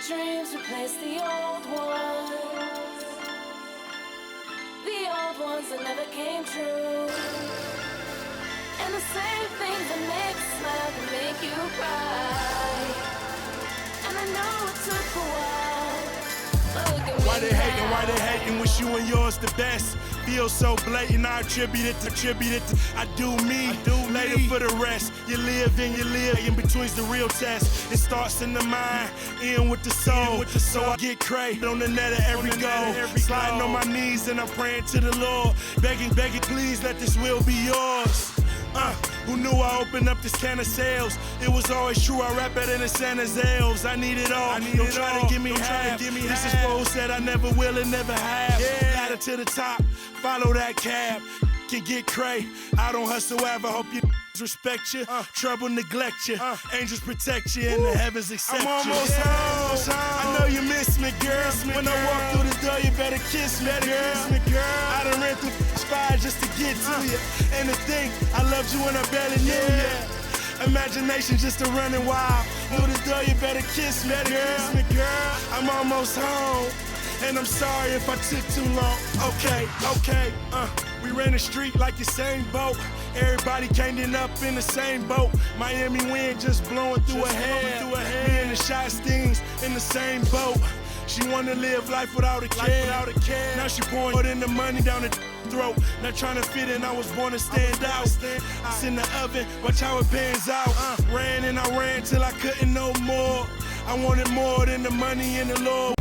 dreams replace the old ones. The old ones that never came true. And the same things that make you smile can make you cry. And I know it took a while. Look at Why they hating, wish you and yours the best. Feel so blatant, I attribute it to I do me, later for the rest. You live in between's the real test. It starts in the mind, end with the soul. So I get cray on the net of every goal. Sliding on my knees and I'm praying to the Lord. Begging, please let this will be yours. Who knew I opened up this can of sales? It was always true, I rap better than Santa's elves. I need it all, don't try to give me half. This is for who said I never will and never have. Ladder to the top, follow that cab. Can get cray, I don't hustle ever, hope you respect you. Trouble neglect you, angels protect you and the heavens accept you. I'm almost home. I know you miss me, girl. When I walk through the door, you better kiss me, girl. I done ran through fire just to get to you. And to think I loved you when I barely knew you. Imagination just a running wild. Through the door, you better kiss me, girl. I'm almost home. And I'm sorry if I took too long. Okay. We ran the street like the same boat. Everybody came in up in the same boat. Miami wind just blowing through her hair. Me and the shot stings in the same boat. She wanna live life without a care. Now she pouring in the money down the throat. Not trying to fit in, I was born to stand out. It's in the oven, watch how it pans out. Ran and I ran till I couldn't no more. I wanted more than the money and the Lord.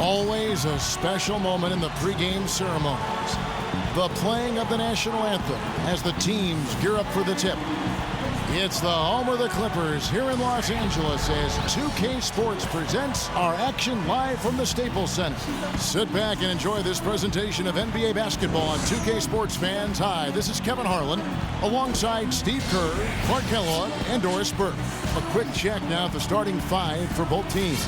Always a special moment in the pregame ceremonies. The playing of the national anthem as the teams gear up for the tip. It's the home of the Clippers here in Los Angeles as 2K Sports presents our action live from the Staples Center. Sit back and enjoy this presentation of NBA basketball on 2K Sports fans. Hi, this is Kevin Harlan alongside Steve Kerr, Clark Kellogg, and Doris Burke. A quick check now at the starting five for both teams.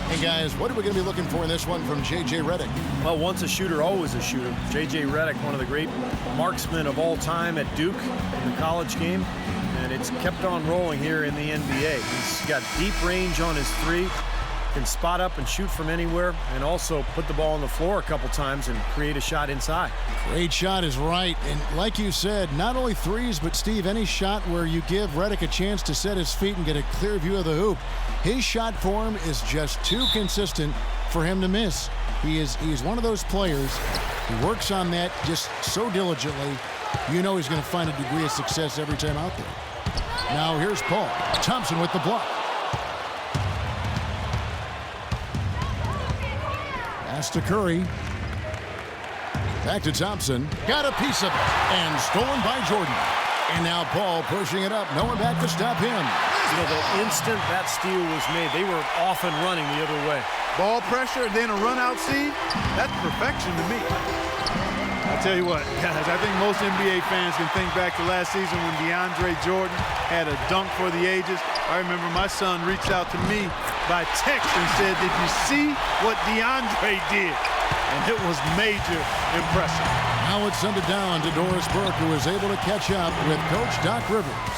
Hey guys, what are we going to be looking for in this one from J.J. Redick? Well, once a shooter, always a shooter. J.J. Redick, one of the great marksmen of all time at Duke in the college game. And it's kept on rolling here in the NBA. He's got deep range on his three, can spot up and shoot from anywhere, and also put the ball on the floor a couple times and create a shot inside. Great shot is right. And like you said, not only threes, but Steve, any shot where you give Redick a chance to set his feet and get a clear view of the hoop, his shot form is just too consistent for him to miss. He's one of those players who works on that just so diligently. You know he's going to find a degree of success every time out there. Now here's Paul Thompson with the block. Pass to Curry. Back to Thompson. Got a piece of it. And stolen by Jordan. And now Paul pushing it up. No one back to stop him. You know, the instant that steal was made, they were off and running the other way. Ball pressure, then a run-out seed. That's perfection to me. I'll tell you what, guys, I think most NBA fans can think back to last season when DeAndre Jordan had a dunk for the ages. I remember my son reached out to me by text and said, "Did you see what DeAndre did?" And it was major impressive. Now it's sent it down to Doris Burke, who was able to catch up with Coach Doc Rivers.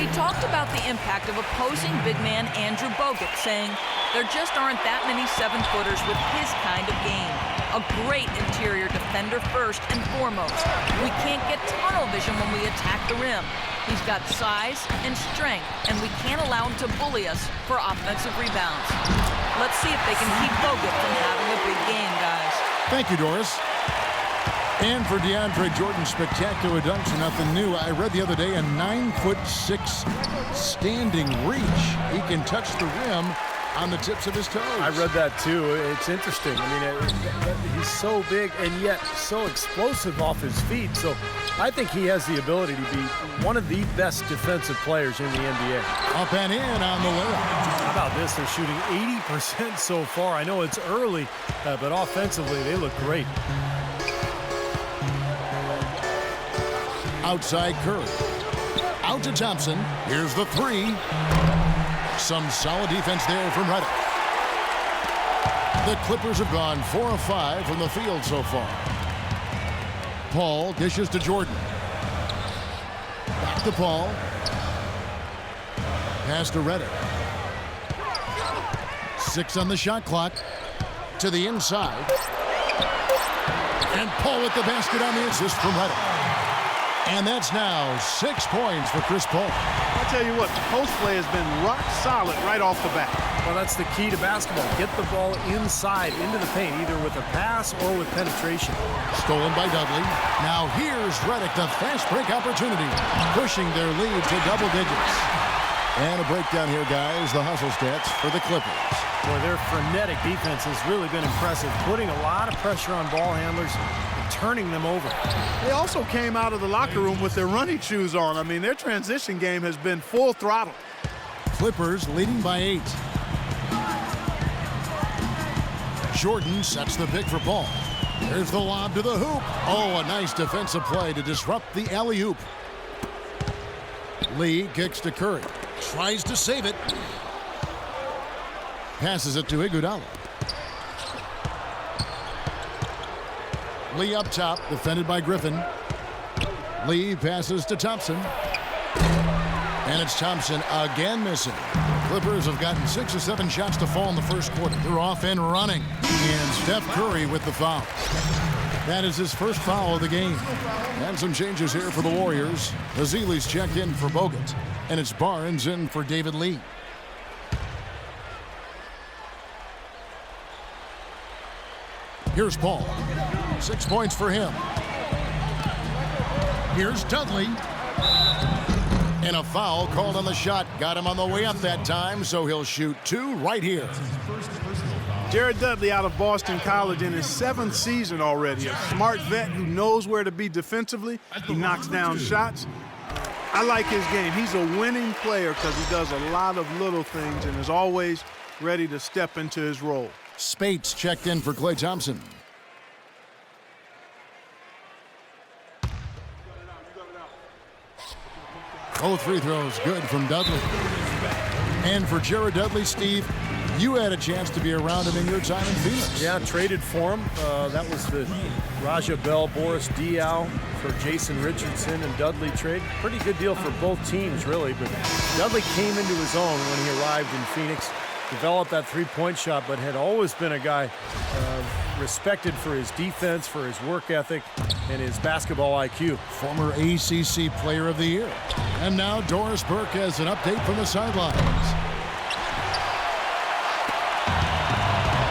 He talked about the impact of opposing big man Andrew Bogut, saying there just aren't that many 7-footers with his kind of game. A great interior defender first and foremost. We can't get tunnel vision when we attack the rim. He's got size and strength, and we can't allow him to bully us for offensive rebounds. Let's see if they can keep Bogut from having a big game, guys. Thank you, Doris. And for DeAndre Jordan's spectacular dunks are nothing new. I read the other day a 9'6" standing reach. He can touch the rim on the tips of his toes. I read that too. It's interesting. I mean, he's so big and yet so explosive off his feet. So I think he has the ability to be one of the best defensive players in the NBA. Up and in on the layup. How about this? They're shooting 80% so far. I know it's early, but offensively they look great. Outside Curry. Out to Thompson. Here's the three. Some solid defense there from Redick. The Clippers have gone 4 of 5 from the field so far. Paul dishes to Jordan. Back to Paul. Pass to Redick. 6 on the shot clock. To the inside. And Paul with the basket on the assist from Redick. And that's now 6 points for Chris Paul. I'll tell you what, the post play has been rock solid right off the bat. Well, that's the key to basketball. Get the ball inside, into the paint, either with a pass or with penetration. Stolen by Dudley. Now here's Redick, the fast break opportunity, pushing their lead to double digits. And a breakdown here, guys, the hustle stats for the Clippers. Boy, their frenetic defense has really been impressive, putting a lot of pressure on ball handlers and turning them over. They also came out of the locker room with their running shoes on. I mean, their transition game has been full throttle. Clippers leading by 8. Jordan sets the pick for Paul. There's the lob to the hoop. Oh, a nice defensive play to disrupt the alley-oop. Lee kicks to Curry. Tries to save it. Passes it to Iguodala. Lee up top, defended by Griffin. Lee passes to Thompson. And it's Thompson again missing. Clippers have gotten 6 or 7 shots to fall in the first quarter. They're off and running. And Steph Curry with the foul. That is his first foul of the game. And some changes here for the Warriors. Azili's checked in for Bogut. And it's Barnes in for David Lee. Here's Paul. 6 points for him. Here's Dudley. And a foul called on the shot. Got him on the way up that time, so he'll shoot 2 right here. Jared Dudley out of Boston College in his 7th season already. A smart vet who knows where to be defensively. He knocks down shots. I like his game. He's a winning player because he does a lot of little things and is always ready to step into his role. Spates checked in for Klay Thompson. Both free throws good from Dudley. And for Jared Dudley, Steve, you had a chance to be around him in your time in Phoenix. Yeah, traded for him. That was the Raja Bell, Boris Diaw for Jason Richardson and Dudley trade. Pretty good deal for both teams, really. But Dudley came into his own when he arrived in Phoenix. Developed that three-point shot, but had always been a guy respected for his defense, for his work ethic, and his basketball IQ. Former ACC Player of the Year. And now Doris Burke has an update from the sidelines.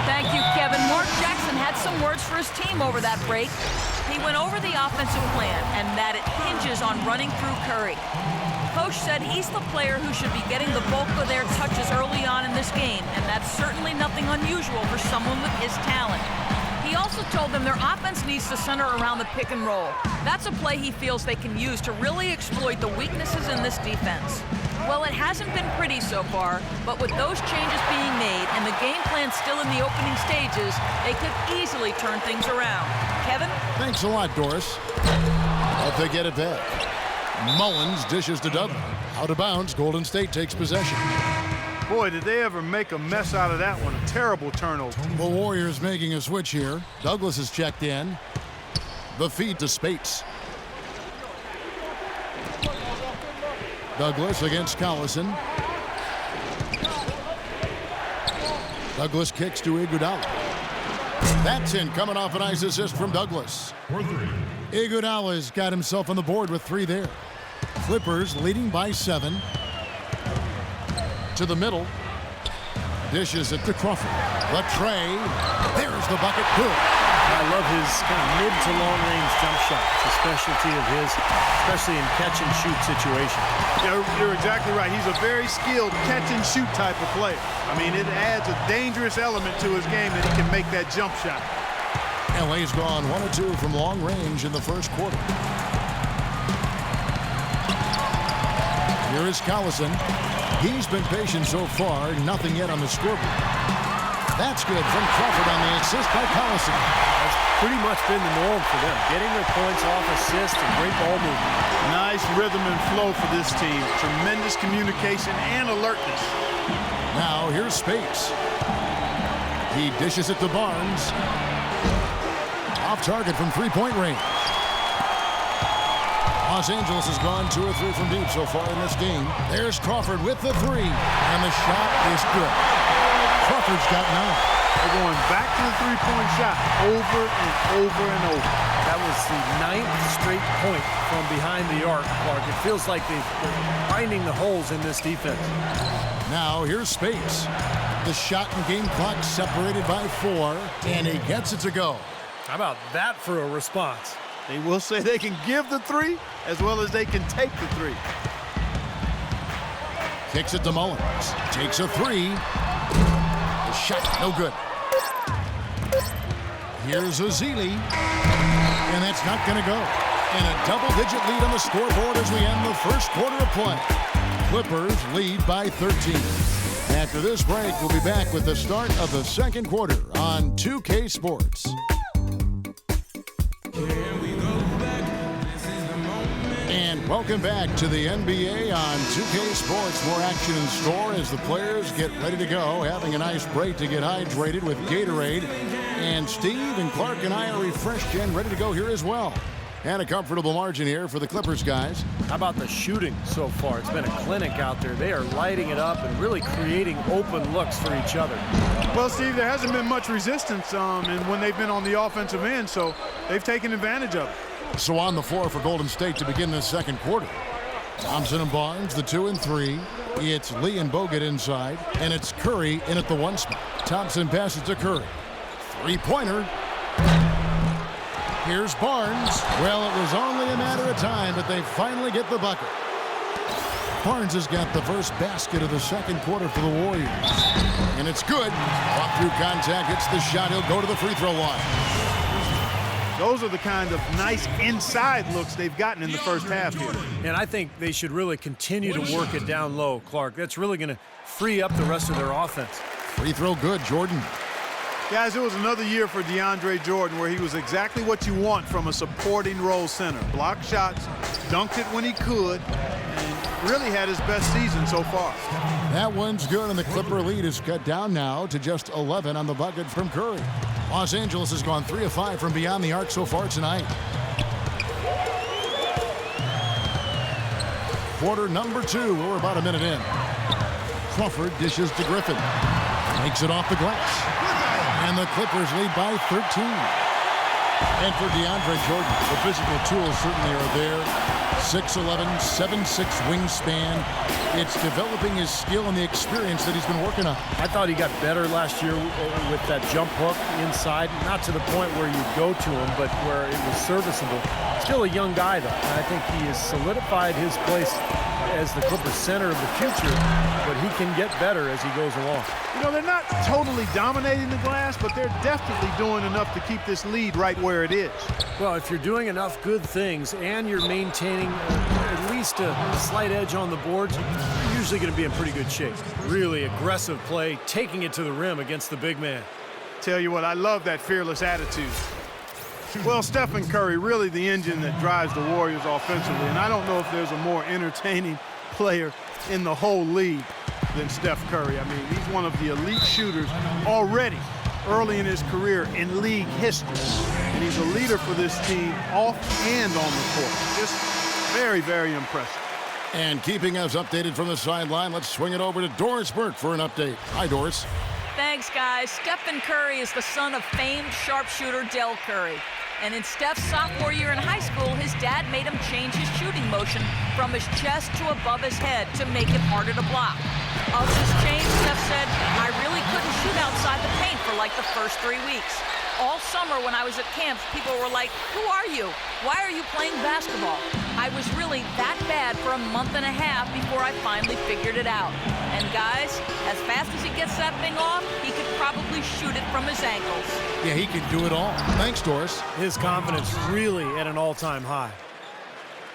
Thank you, Kevin. Mark Jackson had some words for his team over that break. He went over the offensive plan and that it hinges on running through Curry. Coach said he's the player who should be getting the bulk of their touches early on in this game, and that's certainly nothing unusual for someone with his talent. He also told them their offense needs to center around the pick and roll. That's a play he feels they can use to really exploit the weaknesses in this defense. Well, it hasn't been pretty so far, but with those changes being made and the game plan still in the opening stages, they could easily turn things around. Kevin? Thanks a lot, Doris. But they get it back. Mullins dishes to Dudley. Out of bounds, Golden State takes possession. Boy, did they ever make a mess out of that one. A terrible turnover. The Warriors making a switch here. Douglas is checked in. The feed to Spates. Douglas against Collison. Douglas kicks to Iguodala. That's in, coming off a nice assist from Douglas. Iguodala's got himself on the board with 3 there. Clippers leading by 7. To the middle. Dishes it to Crawford. The tray. There's the bucket. Good. I love his kind of mid to long range jump shot. It's a specialty of his, especially in catch and shoot situation. You're exactly right. He's a very skilled catch and shoot type of player. I mean, it adds a dangerous element to his game that he can make that jump shot. LA's gone 1 of 2 from long range in the first quarter. Here is Collison. He's been patient so far. Nothing yet on the scoreboard. That's good from Crawford on the assist by Collison. That's pretty much been the norm for them. Getting their points off assists and great ball movement. Nice rhythm and flow for this team. Tremendous communication and alertness. Now here's Spates. He dishes it to Barnes. Off target from three-point range. Los Angeles has gone 2 or 3 from deep so far in this game. There's Crawford with the 3, and the shot is good. Crawford's got 9. They're going back to the three-point shot over and over and over. That was the 9th straight point from behind the arc, Clark. It feels like they're finding the holes in this defense. Now here's Spates. The shot and game clock separated by 4, and he gets it to go. How about that for a response? They will say they can give the 3 as well as they can take the 3. Kicks it to Mullins. Takes a 3. The shot, no good. Here's Ezeli. And that's not going to go. And a double-digit lead on the scoreboard as we end the first quarter of play. Clippers lead by 13. After this break, we'll be back with the start of the second quarter on 2K Sports. And welcome back to the NBA on 2K Sports. More action in store as the players get ready to go, having a nice break to get hydrated with Gatorade. And Steve and Clark and I are refreshed and ready to go here as well. And a comfortable margin here for the Clippers guys. How about the shooting so far? It's been a clinic out there. They are lighting it up and really creating open looks for each other. Well, Steve, there hasn't been much resistance and when they've been on the offensive end, so they've taken advantage of it. So on the floor for Golden State to begin this second quarter. Thompson and Barnes, the 2 and 3. It's Lee and Bogut inside, and it's Curry in at the 1 spot. Thompson passes to Curry. Three-pointer. Here's Barnes. Well, it was only a matter of time, but they finally get the bucket. Barnes has got the first basket of the second quarter for the Warriors. And it's good. Walk through contact, hits the shot. He'll go to the free throw line. Those are the kind of nice inside looks they've gotten in the first half here. And I think they should really continue to work it down low, Clark. That's really going to free up the rest of their offense. Free throw good, Jordan. Guys, it was another year for DeAndre Jordan where he was exactly what you want from a supporting role center. Blocked shots, dunked it when he could, and really had his best season so far. That one's good, and the Clipper lead is cut down now to just 11 on the bucket from Curry. Los Angeles has gone 3 of 5 from beyond the arc so far tonight. Quarter number 2. We're about a minute in. Crawford dishes to Griffin. Takes it off the glass. And the Clippers lead by 13. And for DeAndre Jordan, the physical tools certainly are there. 6'11", 7'6" wingspan. It's developing his skill and the experience that he's been working on. I thought he got better last year with that jump hook inside. Not to the point where you go to him, but where it was serviceable. Still a young guy, though. And I think he has solidified his place as the Clippers center of the future, but he can get better as he goes along. You know, they're not totally dominating the glass, but they're definitely doing enough to keep this lead right where it is. Well, if you're doing enough good things and you're maintaining at least a slight edge on the boards, you're usually going to be in pretty good shape. Really aggressive play, taking it to the rim against the big man. Tell you what, I love that fearless attitude. Well, Stephen Curry, really the engine that drives the Warriors offensively, and I don't know if there's a more entertaining player in the whole league than Steph Curry. I mean, he's one of the elite shooters already early in his career in league history, and he's a leader for this team off and on the court. Just very, very impressive. And keeping us updated from the sideline, let's swing it over to Doris Burke for an update. Hi, Doris. Thanks, guys. Stephen Curry is the son of famed sharpshooter Del Curry. And in Steph's sophomore year in high school, his dad made him change his shooting motion from his chest to above his head to make it harder to block. Of this change, Steph said, "I really like the first 3 weeks. All summer when I was at camps, people were like, "Who are you? Why are you playing basketball?" I was really that bad for a month and a half before I finally figured it out. And guys, as fast as he gets that thing off, he could probably shoot it from his ankles. Yeah, he can do it all. Thanks, Doris. His confidence really at an all-time high.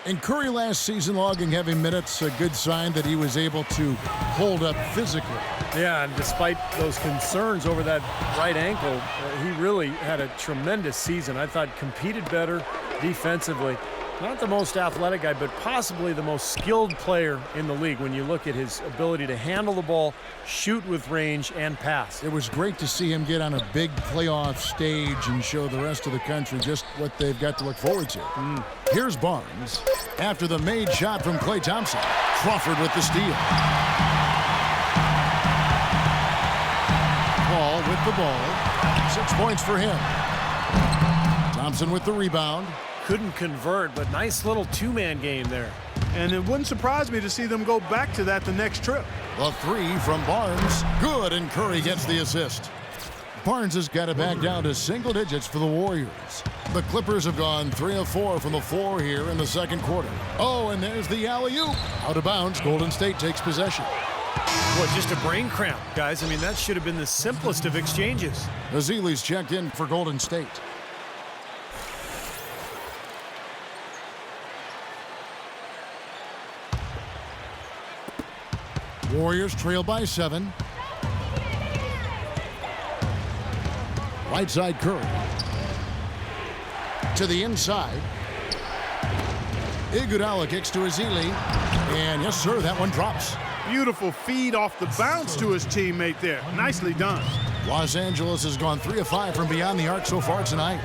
And Curry last season logging heavy minutes, a good sign that he was able to hold up physically. Yeah, and despite those concerns over that right ankle, he really had a tremendous season. I thought competed better defensively. Not the most athletic guy, but possibly the most skilled player in the league when you look at his ability to handle the ball, shoot with range, and pass. It was great to see him get on a big playoff stage and show the rest of the country just what they've got to look forward to. Here's Barnes. After the made shot from Klay Thompson, Crawford with the steal. Paul with the ball. 6 points for him. Thompson with the rebound. Couldn't convert, but nice little two-man game there. And it wouldn't surprise me to see them go back to that the next trip. The three from Barnes. Good, and Curry gets the assist. Barnes has got it back down to single digits for the Warriors. The Clippers have gone 3 of 4 from the floor here in the second quarter. Oh, and there's the alley-oop. Out of bounds, Golden State takes possession. What, just a brain cramp, guys? I mean, that should have been the simplest of exchanges. Ezeli's checked in for Golden State. Warriors trail by 7. Right side Curry. To the inside. Iguodala kicks to Ezeli. And yes, sir, that one drops. Beautiful feed off the bounce to his teammate there. Nicely done. Los Angeles has gone 3 of 5 from beyond the arc so far tonight.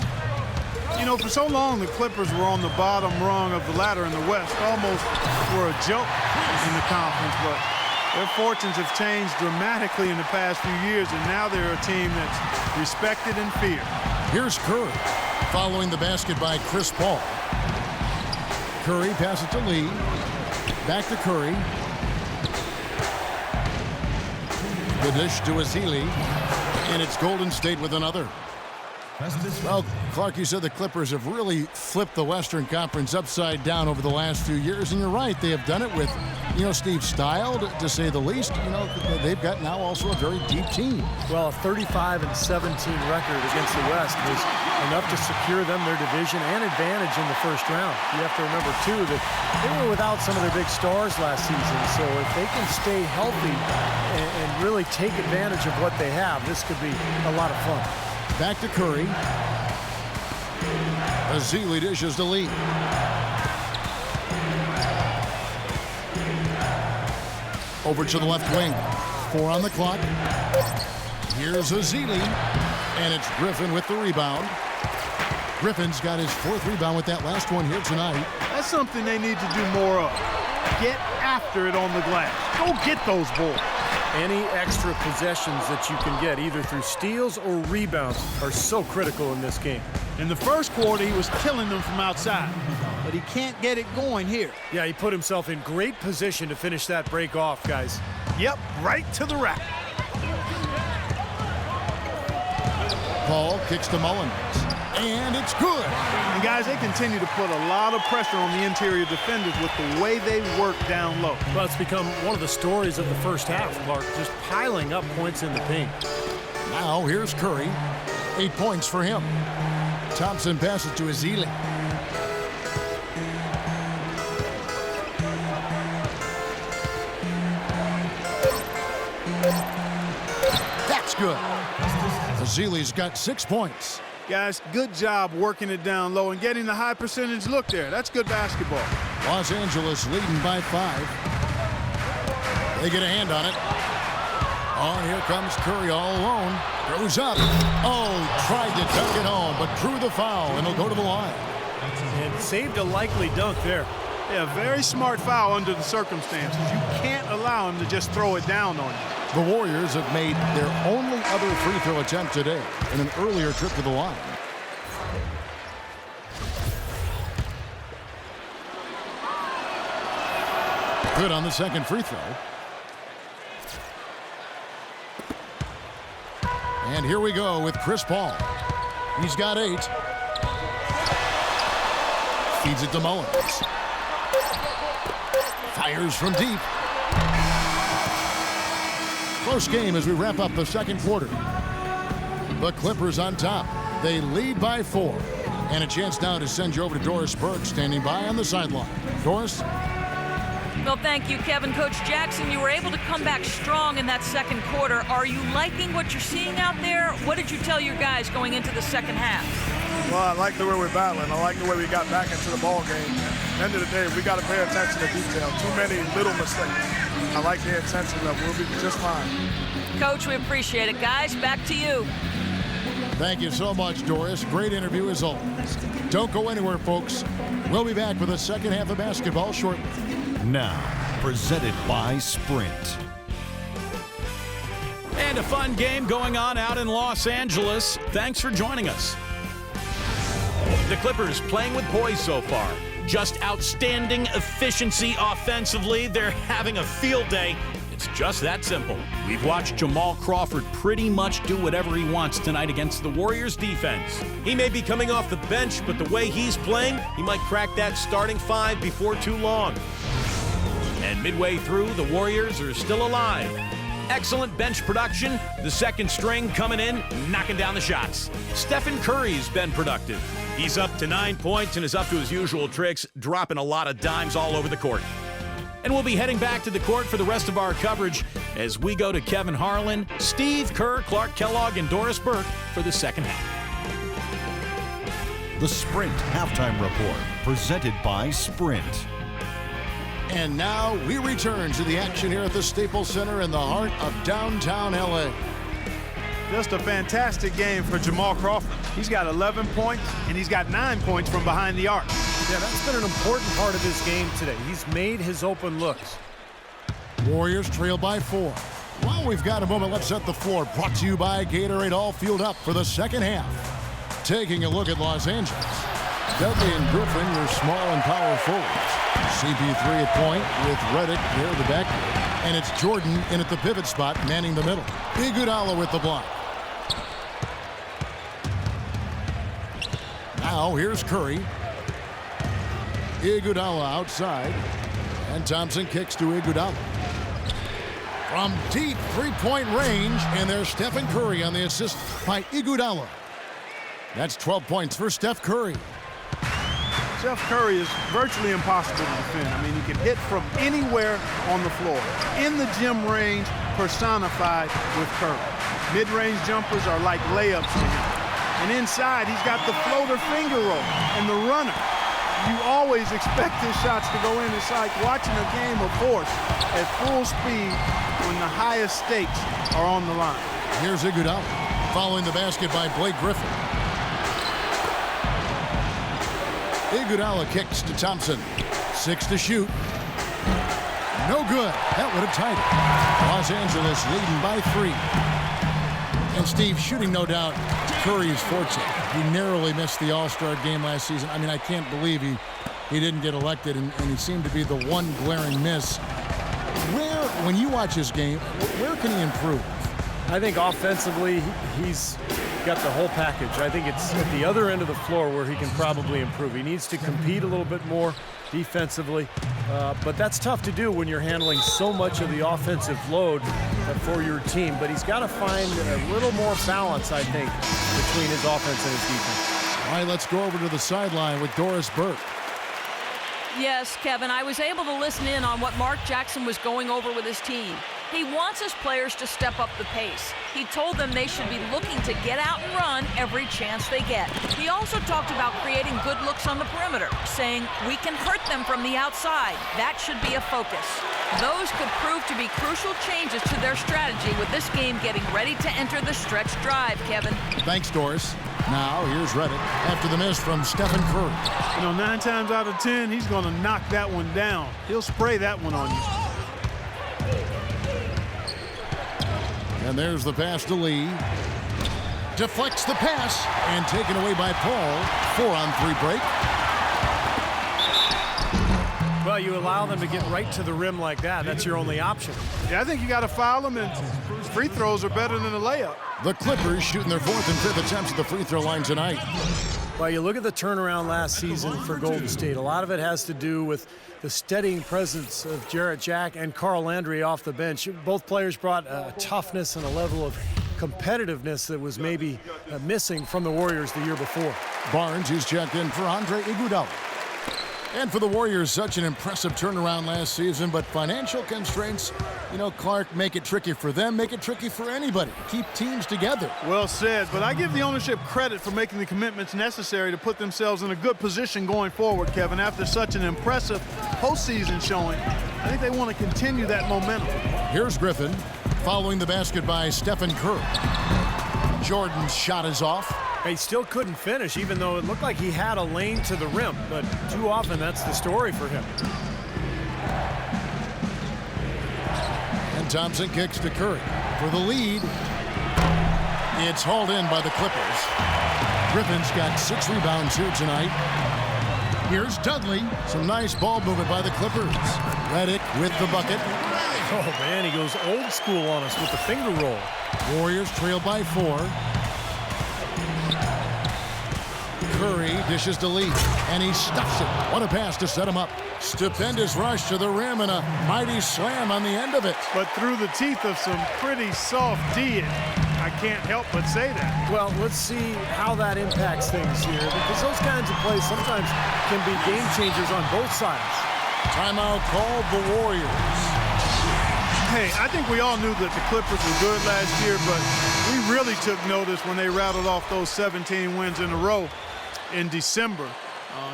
You know, for so long, the Clippers were on the bottom rung of the ladder in the West, almost were a joke in the conference, but their fortunes have changed dramatically in the past few years, and now they're a team that's respected and feared. Here's Curry, following the basket by Chris Paul. Curry passes to Lee. Back to Curry. The dish to Ezeli, and it's Golden State with another. Well, Clark, you said the Clippers have really flipped the Western Conference upside down over the last few years, and you're right. They have done it with, Steve Style, to say the least. They've got now also a very deep team. Well, a 35-17 record against the West was enough to secure them their division and advantage in the first round. You have to remember, too, that they were without some of their big stars last season, so if they can stay healthy and really take advantage of what they have, this could be a lot of fun. Back to Curry. Ezeli dishes to Lee. Over to the left wing. 4 on the clock. Here's Ezeli. And it's Griffin with the rebound. Griffin's got his 4th rebound with that last one here tonight. That's something they need to do more of. Get after it on the glass. Go get those balls. Any extra possessions that you can get, either through steals or rebounds, are so critical in this game. In the first quarter, he was killing them from outside, but he can't get it going here. Yeah, he put himself in great position to finish that break off, guys. Yep, right to the rack. Paul kicks to Mullins, and it's good. And guys, they continue to put a lot of pressure on the interior defenders with the way they work down low. Well, it's become one of the stories of the first half, Clark, just piling up points in the paint. Now here's Curry. 8 points for him. Thompson passes to Ezeli. That's good. Ezeli's got 6 points. Guys, good job working it down low and getting the high percentage look there. That's good basketball. Los Angeles leading by 5. They get a hand on it. Oh, here comes Curry all alone. Goes up. Oh, tried to dunk it home, but drew the foul, and he'll go to the line. And saved a likely dunk there. Yeah, very smart foul under the circumstances. You can't allow him to just throw it down on you. The Warriors have made their only other free throw attempt today in an earlier trip to the line. Good on the second free throw. And here we go with Chris Paul. He's got 8. Feeds it to Mullins. Fires from deep. Close game as we wrap up the second quarter. The Clippers on top. They lead by 4. And a chance now to send you over to Doris Burke, standing by on the sideline. Doris? Well, thank you, Kevin. Coach Jackson, you were able to come back strong in that second quarter. Are you liking what you're seeing out there? What did you tell your guys going into the second half? Well, I like the way we're battling. I like the way we got back into the ball game. At the end of the day, we got to pay attention to detail. Too many little mistakes. I like the attention level. We'll be just fine. Coach, we appreciate it. Guys, back to you. Thank you so much, Doris. Great interview as always. Don't go anywhere, folks. We'll be back with the second half of basketball shortly. Now, presented by Sprint. And a fun game going on out in Los Angeles. Thanks for joining us. The Clippers playing with poise so far. Just outstanding efficiency offensively. They're having a field day. It's just that simple. We've watched Jamal Crawford pretty much do whatever he wants tonight against the Warriors defense. He may be coming off the bench, but the way he's playing, he might crack that starting 5 before too long. And midway through, the Warriors are still alive. Excellent bench production. The second string coming in, knocking down the shots. Stephen Curry's been productive. He's up to 9 points and is up to his usual tricks, dropping a lot of dimes all over the court. And we'll be heading back to the court for the rest of our coverage as we go to Kevin Harlan, Steve Kerr, Clark Kellogg, and Doris Burke for the second half. The Sprint Halftime Report, presented by Sprint. And now we return to the action here at the Staples Center in the heart of downtown LA. Just a fantastic game for Jamal Crawford. He's got 11 points, and he's got 9 points from behind the arc. Yeah, that's been an important part of his game today. He's made his open looks. Warriors trail by 4. While we've got a moment, let's set the floor. Brought to you by Gatorade, all fueled up for the second half. Taking a look at Los Angeles. Dudley and Griffin were small and power forwards. CP3 at point with Redick near the backcourt. And it's Jordan in at the pivot spot, manning the middle. Iguodala with the block. Now here's Curry. Iguodala outside. And Thompson kicks to Iguodala. From deep three-point range, and there's Stephen Curry on the assist by Iguodala. That's 12 points for Steph Curry. Steph Curry is virtually impossible to defend. I mean, he can hit from anywhere on the floor. In the gym range, personified with Curry. Mid-range jumpers are like layups to him. And inside, he's got the floater finger roll and the runner. You always expect his shots to go in. It's like watching a game of horse at full speed when the highest stakes are on the line. Here's Iguodala, following the basket by Blake Griffin. Iguodala kicks to Thompson. 6 to shoot. No good. That would have tied it. Los Angeles leading by 3. And Steve, shooting no doubt Curry's forte. He narrowly missed the All-Star game last season. I mean, I can't believe he didn't get elected, and he seemed to be the one glaring miss. When you watch his game, where can he improve? I think offensively, he's got the whole package. I think it's at the other end of the floor where he can probably improve. He needs to compete a little bit more defensively, but that's tough to do when you're handling so much of the offensive load for your team. But he's got to find a little more balance, I think, between his offense and his defense. All right, let's go over to the sideline with Doris Burke. Yes, Kevin, I was able to listen in on what Mark Jackson was going over with his team. He wants his players to step up the pace. He told them they should be looking to get out and run every chance they get. He also talked about creating good looks on the perimeter, saying, we can hurt them from the outside. That should be a focus. Those could prove to be crucial changes to their strategy with this game getting ready to enter the stretch drive, Kevin. Thanks, Doris. Now, here's Redick after the miss from Stephen Curry. You know, 9 times out of 10, he's going to knock that one down. He'll spray that one on you. And there's the pass to Lee. Deflects the pass and taken away by Paul. 4-on-3 break. Well, you allow them to get right to the rim like that. That's your only option. Yeah, I think you got to foul him, and free throws are better than a layup. The Clippers shooting their 4th and 5th attempts at the free throw line tonight. Well, you look at the turnaround last season for Golden State. A lot of it has to do with the steadying presence of Jarrett Jack and Carl Landry off the bench. Both players brought a toughness and a level of competitiveness that was maybe missing from the Warriors the year before. Barnes is checked in for Andre Iguodala. And for the Warriors, such an impressive turnaround last season, but financial constraints, Clark, make it tricky for them, make it tricky for anybody. Keep teams together. Well said, but I give the ownership credit for making the commitments necessary to put themselves in a good position going forward, Kevin. After such an impressive postseason showing, I think they want to continue that momentum. Here's Griffin, following the basket by Stephen Curry. Jordan's shot is off. He still couldn't finish, even though it looked like he had a lane to the rim, but too often that's the story for him. And Thompson kicks to Curry for the lead. It's hauled in by the Clippers. Griffin's got 6 rebounds here tonight. Here's Dudley. Some nice ball movement by the Clippers. Redick with the bucket. Oh, man, he goes old school on us with the finger roll. Warriors trail by 4. Curry dishes to Lee, and he stuffs it. What a pass to set him up. Stupendous rush to the rim and a mighty slam on the end of it. But through the teeth of some pretty soft D, I can't help but say that. Well, let's see how that impacts things here, because those kinds of plays sometimes can be game changers on both sides. Timeout called the Warriors. Hey, I think we all knew that the Clippers were good last year, but we really took notice when they rattled off those 17 wins in a row in December.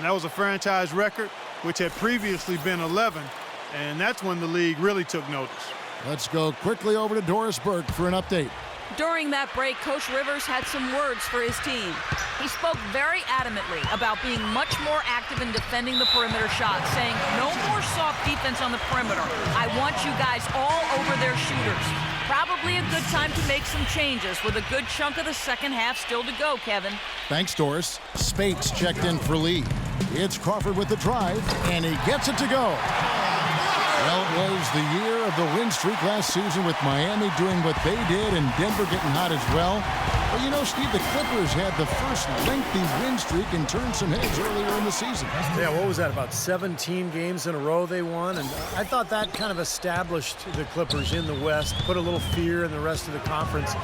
That was a franchise record, which had previously been 11, and that's when the league really took notice. Let's go quickly over to Doris Burke for an update. During that break, Coach Rivers had some words for his team. He spoke very adamantly about being much more active in defending the perimeter shot, saying, no more soft defense on the perimeter. I want you guys all over their shooters. Probably a good time to make some changes with a good chunk of the second half still to go, Kevin. Thanks, Doris. Spates checked in for Lee. It's Crawford with the drive, and he gets it to go. Well, it was the year of the win streak last season with Miami doing what they did and Denver getting hot as well. But Steve, the Clippers had the first lengthy win streak and turned some heads earlier in the season. Yeah, what was that, about 17 games in a row they won? And I thought that kind of established the Clippers in the West, put a little fear in the rest of the conference,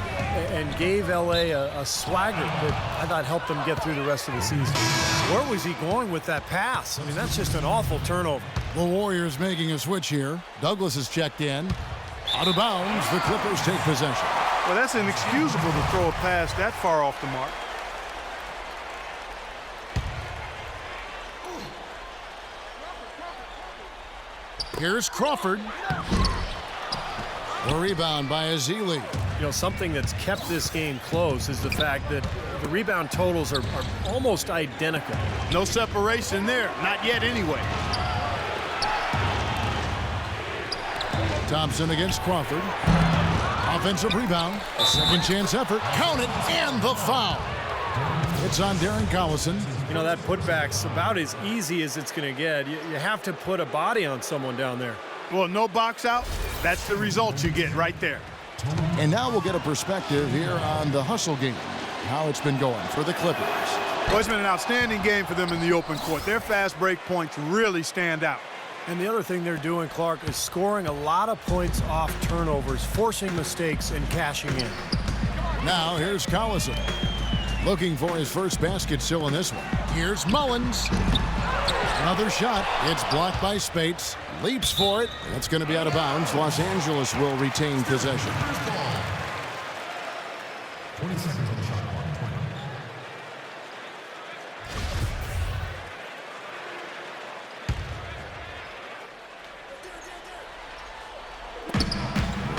and gave LA a swagger that I thought helped them get through the rest of the season. Where was he going with that pass? I mean, that's just an awful turnover. The Warriors making a switch here. Douglas is checked in. Out of bounds, the Clippers take possession. Well, that's inexcusable to throw a pass that far off the mark. Here's Crawford. The rebound by Azili. Something that's kept this game close is the fact that the rebound totals are almost identical. No separation there, not yet anyway. Thompson against Crawford. Offensive rebound. A second chance effort. Count it, and the foul. It's on Darren Collison. That putback's about as easy as it's going to get. You have to put a body on someone down there. Well, no box out. That's the result you get right there. And now we'll get a perspective here on the hustle game, how it's been going for the Clippers. Well, it's been an outstanding game for them in the open court. Their fast break points really stand out. And the other thing they're doing, Clark, is scoring a lot of points off turnovers, forcing mistakes and cashing in. Now here's Collison, looking for his first basket still in this one. Here's Mullins. Another shot. It's blocked by Spates. Leaps for it. That's going to be out of bounds. Los Angeles will retain possession. 20 seconds on the shot clock.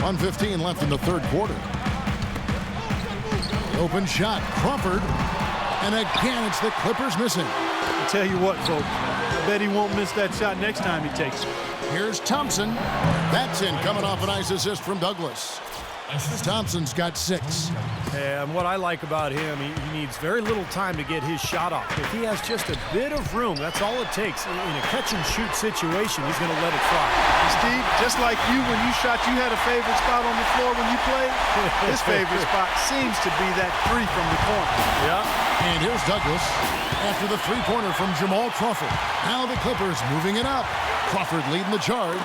1:15 left in the third quarter. Open shot. Crawford. And again, it's the Clippers missing. I'll tell you what, folks. I bet he won't miss that shot next time he takes it. Here's Thompson. That's in, coming off a nice assist from Douglas. Thompson's got 6. And what I like about him, he needs very little time to get his shot off. If he has just a bit of room, that's all it takes. In a catch-and-shoot situation, he's going to let it fly. Steve, just like you, when you shot, you had a favorite spot on the floor when you played. His favorite spot seems to be that 3 from the corner. Yeah. And here's Douglas after the three-pointer from Jamal Crawford. Now the Clippers moving it up. Crawford leading the charge.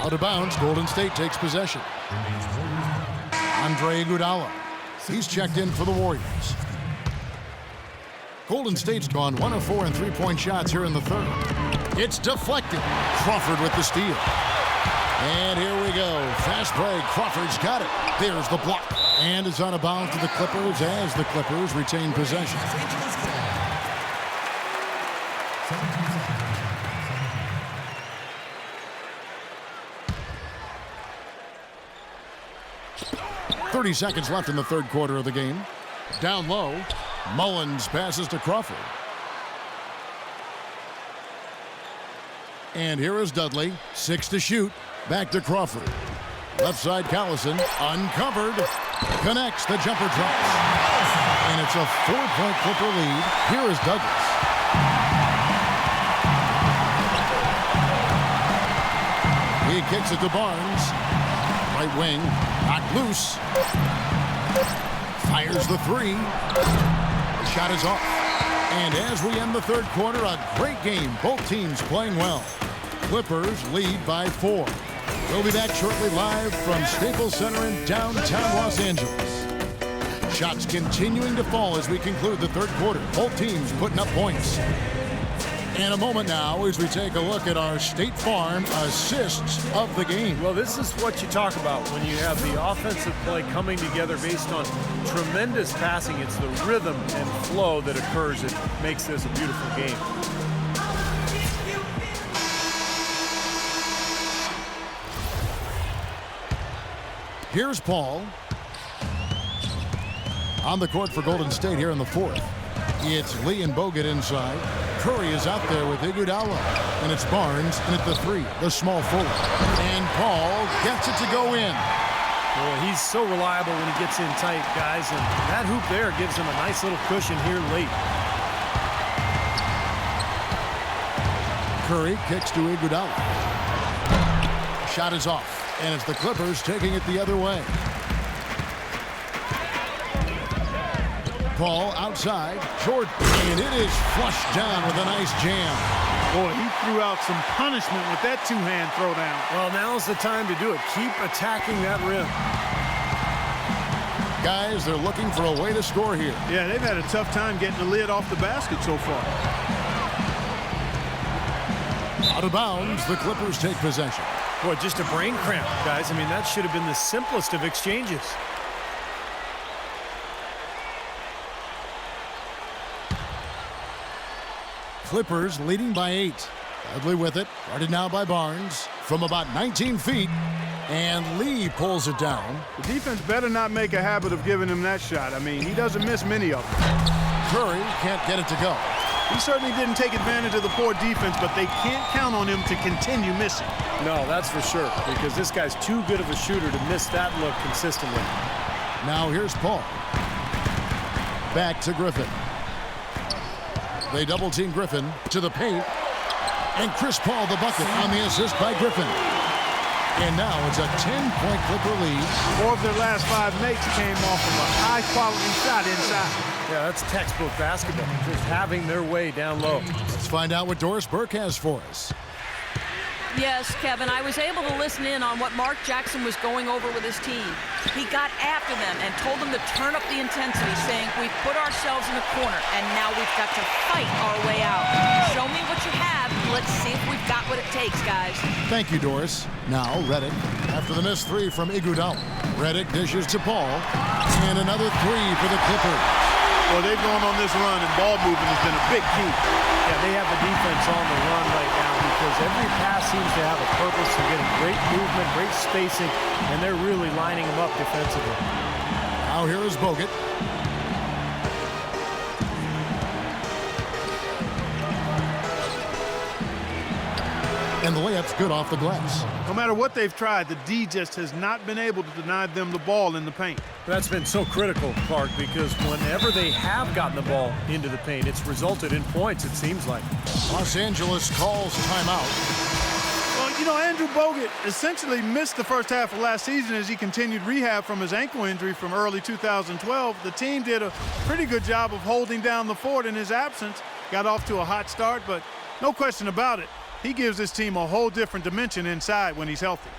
Out of bounds, Golden State takes possession. Andre Iguodala. He's checked in for the Warriors. Golden State's gone 1 of 4 in three-point shots here in the third. It's deflected. Crawford with the steal. And here we go. Fast break. Crawford's got it. There's the block. And it's out of bounds to the Clippers as the Clippers retain possession. .30 seconds left in the third quarter of the game. Down low, Mullins passes to Crawford. And here is Dudley, 6 to shoot, back to Crawford. Left side, Callison, uncovered, connects, the jumper drops. And it's a 4-point Clipper lead. Here is Douglas. He kicks it to Barnes. Right wing, knocked loose. Fires the 3. The shot is off. And as we end the third quarter, a great game. Both teams playing well. Clippers lead by 4. We'll be back shortly live from Staples Center in downtown Los Angeles. Shots continuing to fall as we conclude the third quarter. Both teams putting up points. And a moment now as we take a look at our State Farm assists of the game. Well, this is what you talk about when you have the offensive play coming together based on tremendous passing. It's the rhythm and flow that occurs that makes this a beautiful game. Here's Paul. On the court for Golden State here in the fourth. It's Lee and Bogut inside. Curry is out there with Iguodala. And it's Barnes in at the 3, the small forward. And Paul gets it to go in. Boy, he's so reliable when he gets in tight, guys. And that hoop there gives him a nice little cushion here late. Curry kicks to Iguodala. Shot is off. And it's the Clippers taking it the other way. Paul outside, Jordan, and it is flushed down with a nice jam. Boy, he threw out some punishment with that two-hand throwdown. Well, now's the time to do it. Keep attacking that rim. Guys, they're looking for a way to score here. Yeah, they've had a tough time getting the lid off the basket so far. Out of bounds, the Clippers take possession. Boy, just a brain cramp, guys. I mean, that should have been the simplest of exchanges. Clippers leading by 8. Dudley with it, guarded now by Barnes from about 19 feet. And Lee pulls it down. The defense better not make a habit of giving him that shot. I mean, he doesn't miss many of them. Curry can't get it to go. He certainly didn't take advantage of the poor defense, but they can't count on him to continue missing. No, that's for sure, because this guy's too good of a shooter to miss that look consistently. Now here's Paul. Back to Griffin. They double-team Griffin to the paint. And Chris Paul the bucket on the assist by Griffin. And now it's a 10-point Clipper lead. 4 of their last 5 makes came off of a high-quality shot inside. Yeah, that's textbook basketball, just having their way down low. Let's find out what Doris Burke has for us. Yes, Kevin, I was able to listen in on what Mark Jackson was going over with his team. He got after them and told them to turn up the intensity, saying, we've put ourselves in a corner, and now we've got to fight our way out. Show me what you have. Let's see if we've got what it takes, guys. Thank you, Doris. Now, Reddick, after the missed 3 from Iguodala. Reddick dishes to Paul, and another 3 for the Clippers. Well, they've gone on this run, and ball movement has been a big key. Yeah, they have the defense on the run right now because every pass seems to have a purpose. They're getting great movement, great spacing, and they're really lining them up defensively. Now here is Bogut. and the layup's good off the glass. No matter what they've tried, the D just has not been able to deny them the ball in the paint. That's been so critical, Clark, because whenever they have gotten the ball into the paint, it's resulted in points, it seems like. Los Angeles calls timeout. Well, you know, Andrew Bogut essentially missed the first half of last season as he continued rehab from his ankle injury from early 2012. The team did a pretty good job of holding down the fort in his absence. Got off to a hot start, but no question about it, he gives this team a whole different dimension inside when he's healthy.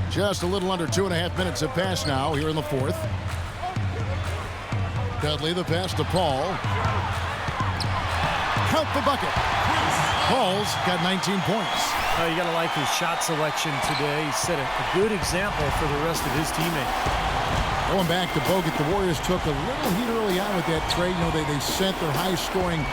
Just a little under 2.5 minutes have passed now here in the fourth. Dudley, the pass to Paul. Count the bucket. Paul's got 19 points. You got to like his shot selection today. He set a good example for the rest of his teammates. Going back to Bogut, the Warriors took a little heat early on with that trade. You know, they sent their high-scoring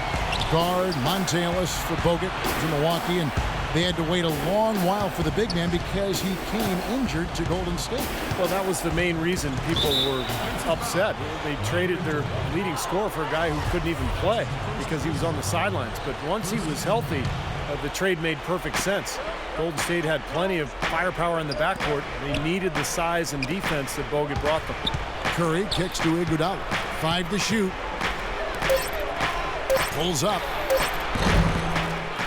guard, Monte Ellis, for Bogut to Milwaukee, and they had to wait a long while for the big man because he came injured to Golden State. Well, that was the main reason people were upset. They traded their leading scorer for a guy who couldn't even play because he was on the sidelines. But once he was healthy, the trade made perfect sense. Golden State had plenty of firepower in the backcourt. They needed the size and defense that Bogut brought them. Curry kicks to Iguodala. 5 to shoot. Pulls up.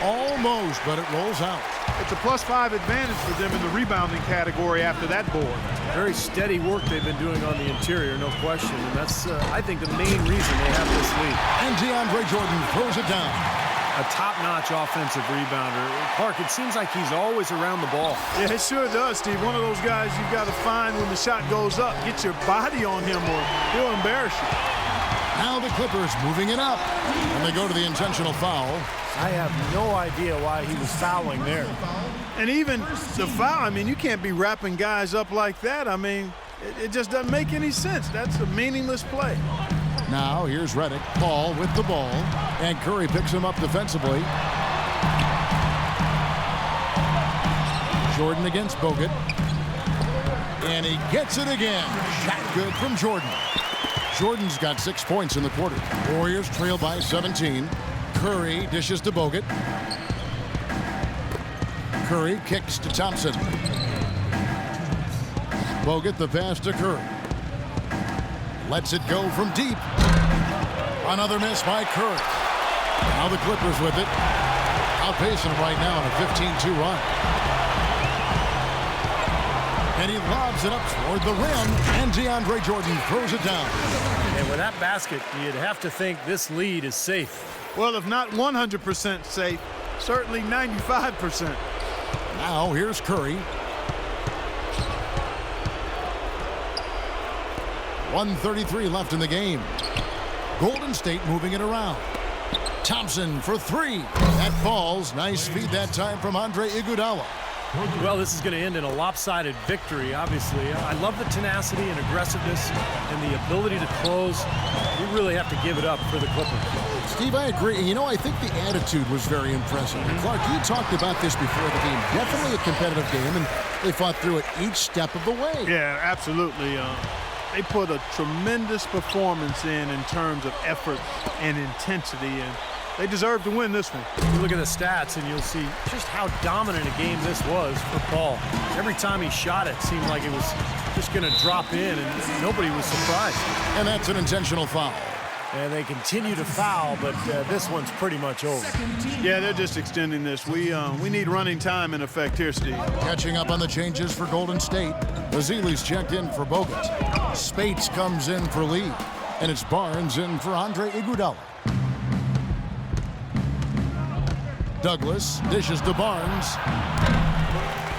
Almost, but it rolls out. It's a +5 advantage for them in the rebounding category after that board. Very steady work they've been doing on the interior, no question. And that's, I think, the main reason they have this lead. And DeAndre Jordan throws it down. A top-notch offensive rebounder. Clark, it seems like he's always around the ball. Yeah, it sure does, Steve. One of those guys you've got to find when the shot goes up. Get your body on him or he'll embarrass you. Now the Clippers moving it up. And they go to the intentional foul. I have no idea why he was fouling there. And even the foul, I mean, you can't be wrapping guys up like that. I mean, it just doesn't make any sense. That's a meaningless play. Now here's Redick. Paul with the ball. And Curry picks him up defensively. Jordan against Bogut. And he gets it again. Shot good from Jordan. Jordan's got 6 points in the quarter. Warriors trail by 17. Curry dishes to Bogut. Curry kicks to Thompson. Bogut the pass to Curry. Lets it go from deep. Another miss by Curry. Now the Clippers with it. Outpacing them right now on a 15-2 run. And he lobs it up toward the rim, and DeAndre Jordan throws it down. And with that basket, you'd have to think this lead is safe. Well, if not 100% safe, certainly 95%. Now here's Curry. 1:33 left in the game. Golden State moving it around. Thompson for 3. That falls. Nice feed that time from Andre Iguodala. Well, this is going to end in a lopsided victory, obviously. I love the tenacity and aggressiveness and the ability to close. We really have to give it up for the Clippers. Steve, I agree. And, you know, I think the attitude was very impressive. Clark, you talked about this before the game. Definitely a competitive game, and they fought through it each step of the way. Yeah, absolutely. They put a tremendous performance in terms of effort and intensity, and they deserve to win this one. You look at the stats, and you'll see just how dominant a game this was for Paul. Every time he shot it seemed like it was just going to drop in, and nobody was surprised. And that's an intentional foul. And they continue to foul, but this one's pretty much over. Yeah, they're just extending this. We need running time in effect here, Steve. Catching up on the changes for Golden State. Bazili's checked in for Bogut. Spates comes in for Lee. And it's Barnes in for Andre Iguodala. Douglas dishes to Barnes.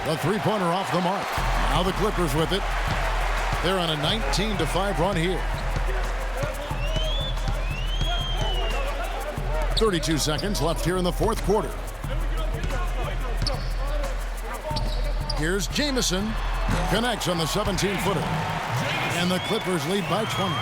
The three-pointer off the mark. Now the Clippers with it. They're on a 19-5 run here. 32 seconds left here in the fourth quarter. Here's Jamison. Connects on the 17-footer. And the Clippers lead by 20.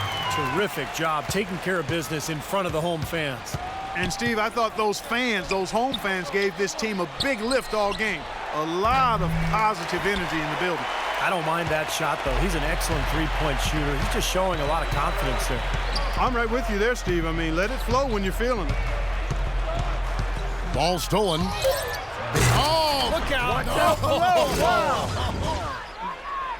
Terrific job taking care of business in front of the home fans. And, Steve, I thought those home fans, gave this team a big lift all game. A lot of positive energy in the building. I don't mind that shot, though. He's an excellent three-point shooter. He's just showing a lot of confidence there. I'm right with you there, Steve. I mean, let it flow when you're feeling it. Ball stolen. Oh, Look out.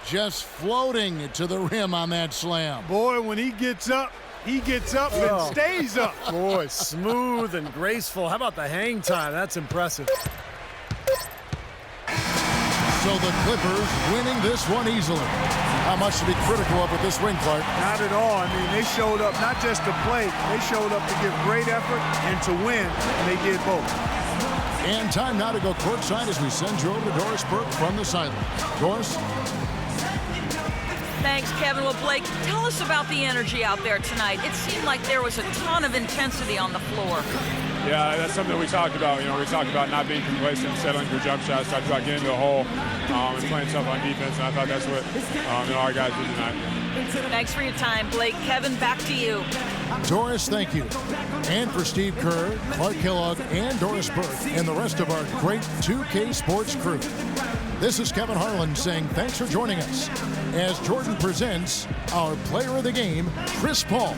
just floating to the rim on that slam. Boy, when he gets up and stays up. Boy, smooth and graceful. How about the hang time? That's impressive. So the Clippers winning this one easily. How much to be critical of with this win, Clark? Not at all. I mean, they showed up not just to play, they showed up to give great effort and to win, and they did both. And time now to go courtside as we send you over to Doris Burke from the sideline. Doris? Thanks, Kevin. Well, Blake, tell us about the energy out there tonight. It seemed like there was a ton of intensity on the floor. Yeah, that's something we talked about. You know, we talked about not being complacent, settling for jump shots, talked about getting to the hole and playing tough on defense, and I thought that's what our guys did tonight. Thanks for your time, Blake. Kevin, back to you. Doris, thank you. And for Steve Kerr, Clark Kellogg, and Doris Burke, and the rest of our great 2K Sports crew. This is Kevin Harlan saying thanks for joining us as Jordan presents our player of the game, Chris Paul.